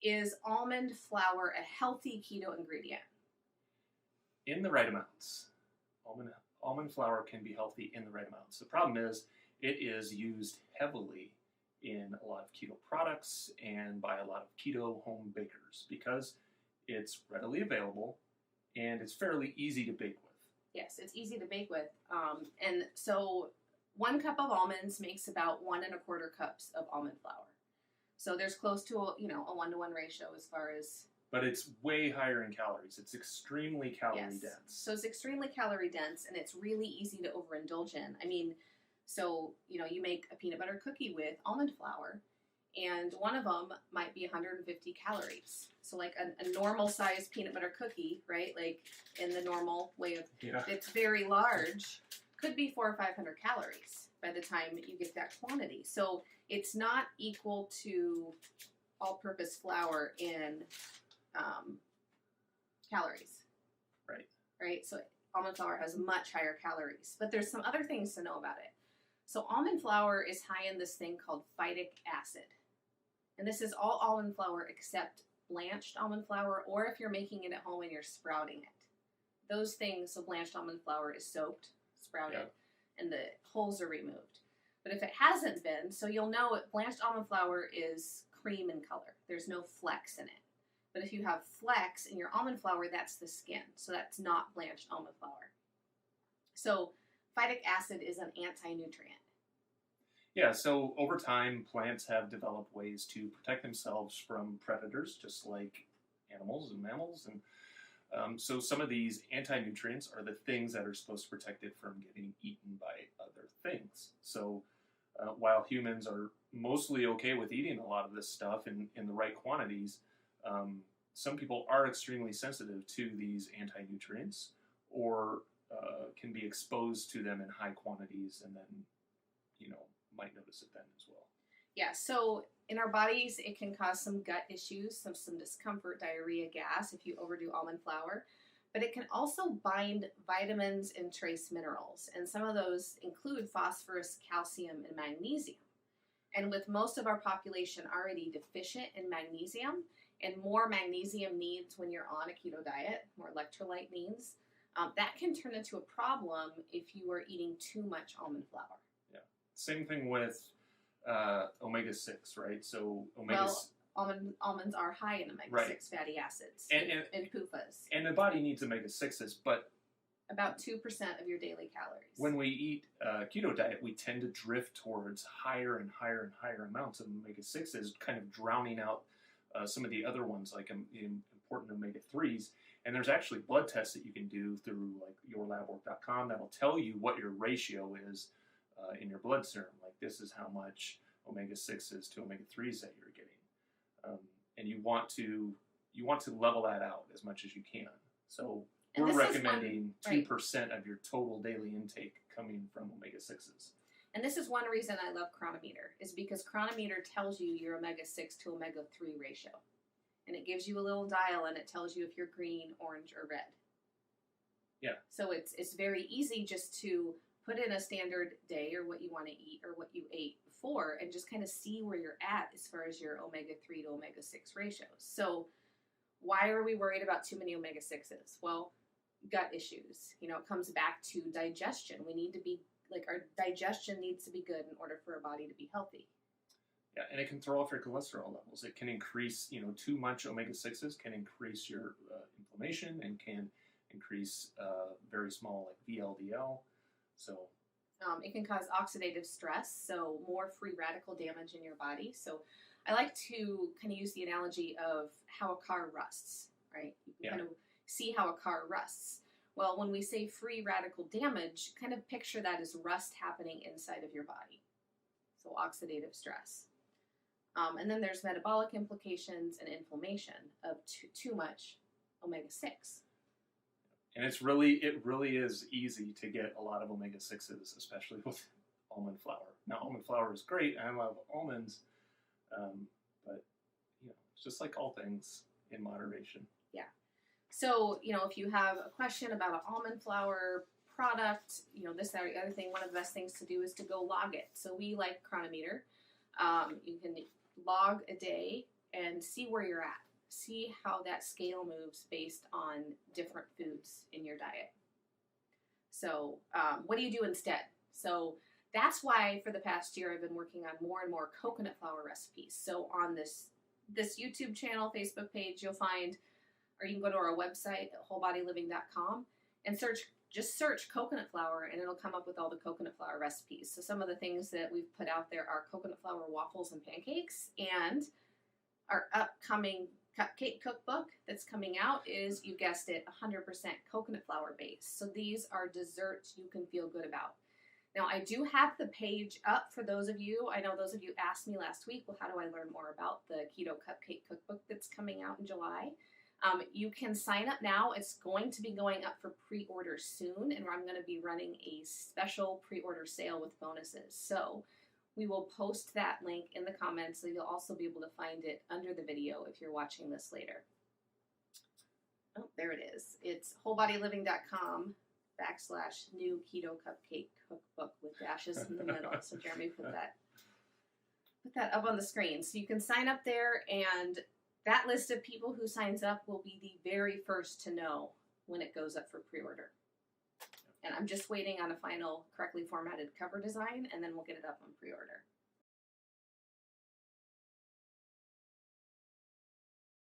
Is almond flour a healthy keto ingredient? In the right amounts. Almond flour can be healthy in the right amounts. The problem is it is used heavily in a lot of keto products and by a lot of keto home bakers because it's readily available and it's fairly easy to bake with. Yes, it's easy to bake with. And so 1 cup of almonds makes about 1 1/4 cups of almond flour. So there's close to a 1-to-1 ratio as far as. But it's way higher in calories. It's extremely calorie dense. So it's extremely calorie dense, and it's really easy to overindulge in. I mean, so you make a peanut butter cookie with almond flour, and one of them might be 150 calories. So like a normal sized peanut butter cookie, right? Like in the normal way of, it's very large, could be 400 or 500 calories by the time you get that quantity. So it's not equal to all-purpose flour in calories. Right. So almond flour has much higher calories, but there's some other things to know about it. So almond flour is high in this thing called phytic acid. And this is all almond flour except blanched almond flour, or if you're making it at home and you're sprouting it. Those things, so blanched almond flour is soaked, sprouted, and the hulls are removed. But if it hasn't been, so you'll know blanched almond flour is cream in color. There's no flecks in it. But if you have flecks in your almond flour, that's the skin. So that's not blanched almond flour. So phytic acid is an anti-nutrient. Yeah, so over time, plants have developed ways to protect themselves from predators, just like animals and mammals. And so some of these anti-nutrients are the things that are supposed to protect it from getting eaten by other things. So while humans are mostly okay with eating a lot of this stuff in the right quantities, some people are extremely sensitive to these anti-nutrients or can be exposed to them in high quantities and then, might notice it then as well. Yeah, so in our bodies, it can cause some gut issues, some discomfort, diarrhea, gas if you overdo almond flour. But it can also bind vitamins and trace minerals. And some of those include phosphorus, calcium, and magnesium. And with most of our population already deficient in magnesium, and more magnesium needs when you're on a keto diet, more electrolyte needs, that can turn into a problem if you are eating too much almond flour. Yeah. Same thing with omega-6, right? So almonds are high in omega-6 fatty acids and PUFAs. And the body needs omega-6s, but about 2% of your daily calories. When we eat keto diet, we tend to drift towards higher and higher and higher amounts of omega-6s, kind of drowning out some of the other ones, like important omega-3s. And there's actually blood tests that you can do through like yourlabwork.com that'll tell you what your ratio is in your blood serum. Like this is how much omega-6s to omega-3s that you're getting, and you want to level that out as much as you can. So we're recommending 2% of your total daily intake coming from omega-6s. And this is one reason I love Chronometer, is because Chronometer tells you your omega-6 to omega-3 ratio. And it gives you a little dial and it tells you if you're green, orange, or red. Yeah. So it's very easy just to put in a standard day or what you want to eat or what you ate before and just kind of see where you're at as far as your omega-3 to omega-6 ratios. So why are we worried about too many omega-6s? Well, gut issues. It comes back to digestion. We need to be, our digestion needs to be good in order for our body to be healthy. Yeah, and it can throw off your cholesterol levels. It can increase, too much omega-6s can increase your inflammation and can increase very small, VLDL. So it can cause oxidative stress, so more free radical damage in your body. So I like to kind of use the analogy of how a car rusts, right? You can kind of see how a car rusts. Well, when we say free radical damage, kind of picture that as rust happening inside of your body. So oxidative stress. And then there's metabolic implications and inflammation of too much omega-6. And it really is easy to get a lot of omega-6s, especially with almond flour. Now, almond flour is great. I love almonds. But, it's just like all things in moderation. Yeah. So, if you have a question about an almond flour product, this, that, or the other thing, one of the best things to do is to go log it. So we like Chronometer. You can log a day and see where you're at. See how that scale moves based on different foods in your diet. So what do you do instead? So that's why for the past year I've been working on more and more coconut flour recipes. So on this YouTube channel, Facebook page, you'll find, or you can go to our website at wholebodyliving.com and just search coconut flour, and it'll come up with all the coconut flour recipes. So some of the things that we've put out there are coconut flour waffles and pancakes, and our upcoming cupcake cookbook that's coming out is, you guessed it, 100% coconut flour based. So these are desserts you can feel good about. Now, I do have the page up for those of you. I know those of you asked me last week, well, how do I learn more about the Keto Cupcake Cookbook that's coming out in July? You can sign up now. It's going to be going up for pre-order soon, and I'm going to be running a special pre-order sale with bonuses. So we will post that link in the comments, so you'll also be able to find it under the video if you're watching this later. Oh, there it is. It's wholebodyliving.com/new keto cupcake cookbook with dashes in the middle. So Jeremy put that up on the screen. So you can sign up there, and that list of people who signs up will be the very first to know when it goes up for pre-order. And I'm just waiting on a final correctly formatted cover design, and then we'll get it up on pre-order.